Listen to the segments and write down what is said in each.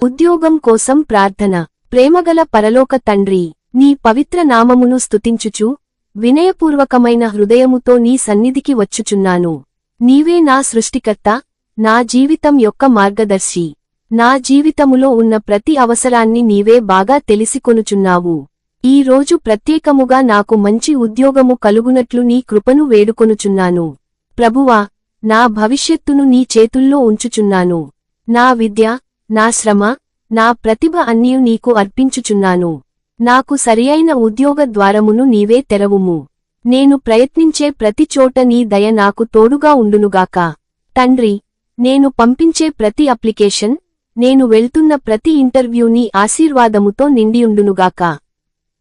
ఉద్యోగం కోసం ప్రార్థన. ప్రేమగల పరలోక తండ్రి, నీ పవిత్ర నామమును స్తుతించుచు వినయపూర్వకమైన హృదయముతో నీ సన్నిధికి వచ్చుచున్నాను. నీవే నా సృష్టికర్త, నా జీవితం యొక్క మార్గదర్శి. నా జీవితములో ఉన్న ప్రతి అవసరాన్ని నీవే బాగా తెలిసికొనుచున్నావు. ఈ రోజు ప్రత్యేకముగా నాకు మంచి ఉద్యోగము కలుగునట్లు నీ కృపను వేడుకొనుచున్నాను. ప్రభువా, నా భవిష్యత్తును నీ చేతుల్లో ఉంచుచున్నాను. నా విద్య, నా శ్రమ, నా ప్రతిభ అన్నియు నీకు అర్పించుచున్నాను. నాకు సరియైన ఉద్యోగ ద్వారమును నీవే తెరవుము. నేను ప్రయత్నించే ప్రతి చోట నీ దయ నాకు తోడుగా ఉండునుగాక. తండ్రి, నేను పంపించే ప్రతి అప్లికేషన్, నేను వెళ్తున్న ప్రతి ఇంటర్వ్యూ నీ ఆశీర్వాదముతో నిండియుండునుగాక.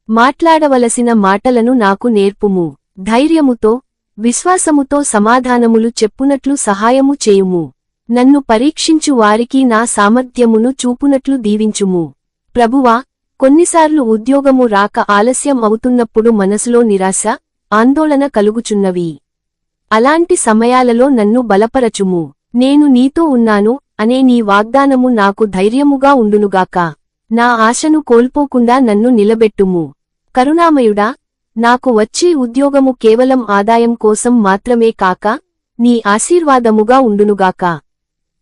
మాట్లాడవలసిన మాటలను నాకు నేర్పుము. ధైర్యముతో, విశ్వాసముతో సమాధానములు చెప్పునట్లు సహాయము చేయుము. నన్ను పరీక్షించు వారికి నా సామర్థ్యమును చూపునట్లు దీవించుము. ప్రభువా, కొన్నిసార్లు ఉద్యోగము రాక ఆలస్యం అవుతున్నప్పుడు మనసులో నిరాశ, ఆందోళన కలుగుచున్నవి. అలాంటి సమయాలలో నన్ను బలపరచుము. నేను నీతో ఉన్నాను అనే నీ వాగ్దానము నాకు ధైర్యముగా ఉండునుగాక. నా ఆశను కోల్పోకుండా నన్ను నిలబెట్టుము. కరుణామయుడా, నాకు వచ్చే ఉద్యోగము కేవలం ఆదాయం కోసం మాత్రమే కాక, నీ ఆశీర్వాదముగా ఉండునుగాక.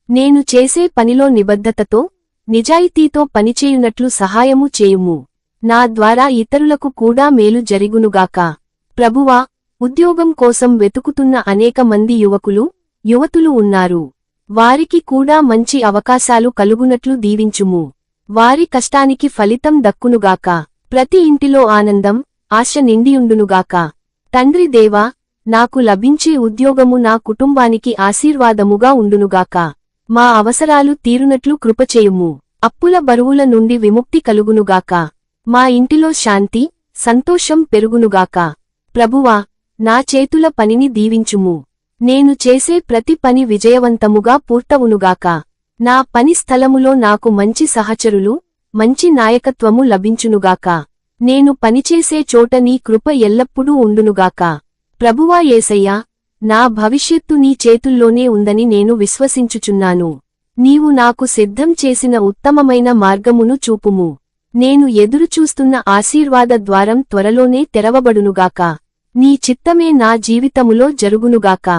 నేను చేసే పనిలో నిబద్ధతతో, నిజాయితీతో పనిచేయునట్లు సహాయము చేయుము. నా ద్వారా ఇతరులకు కూడా మేలు జరుగునుగాక. ప్రభువా, ఉద్యోగం కోసం వెతుకుతున్న అనేక మంది యువతులు ఉన్నారు. వారికి కూడా మంచి అవకాశాలు కలుగునట్లు దీవించుము. వారి కష్టానికి ఫలితం దక్కునుగాక. ప్రతి ఇంటిలో ఆనందం, ఆశ నిండియుండునుగాక. తండ్రి దేవా, నాకు లభించే ఉద్యోగము నా కుటుంబానికి ఆశీర్వాదముగా ఉండునుగాక. మా అవసరాలు తీరునట్లు కృపచేయుము. అప్పుల బరువుల నుండి విముక్తి కలుగునుగాక. మా ఇంటిలో శాంతి, సంతోషం పెరుగునుగాక. ప్రభువా, నా చేతుల పనిని దీవించుము. నేను చేసే ప్రతి పని విజయవంతముగా పూర్తవునుగాక. నా పని స్థలములో నాకు మంచి సహచరులు, మంచి నాయకత్వము లభించునుగాక. నేను పనిచేసే చోట నీ కృప ఎల్లప్పుడూ ఉండునుగాక. ప్రభువా యేసయ్యా, నా భవిష్యత్తు నీ చేతుల్లోనే ఉందని నేను విశ్వసించుచున్నాను. నీవు నాకు సిద్ధం చేసిన ఉత్తమమైన మార్గమును చూపుము. నేను ఎదురుచూస్తున్న ఆశీర్వాద ద్వారం త్వరలోనే తెరవబడునుగాక. నీ చిత్తమే నా జీవితములో జరుగునుగాక.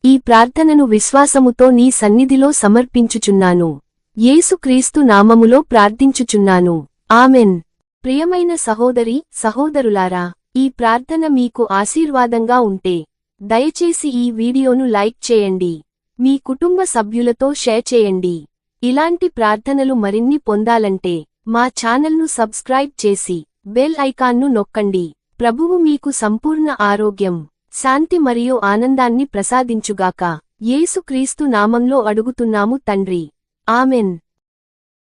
ఈ ప్రార్థనను విశ్వాసముతో నీ సన్నిధిలో సమర్పించుచున్నాను. యేసుక్రీస్తు నామములో ప్రార్థించుచున్నాను. ఆమెన్. ప్రియమైన సహోదరి, సహోదరులారా, ఈ ప్రార్థన మీకు ఆశీర్వాదంగా ఉంటే దయచేసి ఈ వీడియోను లైక్ చేయండి. మీ కుటుంబ సభ్యులతో షేర్ చేయండి. ఇలాంటి ప్రార్థనలు మరిన్ని పొందాలంటే మా ఛానల్ను సబ్స్క్రైబ్ చేసి బెల్ ఐకాన్ను నొక్కండి. ప్రభువు మీకు సంపూర్ణ ఆరోగ్యం, శాంతి మరియు ఆనందాన్ని ప్రసాదించుగాక. యేసుక్రీస్తు నామంలో అడుగుతున్నాము తండ్రి. ఆమెన్.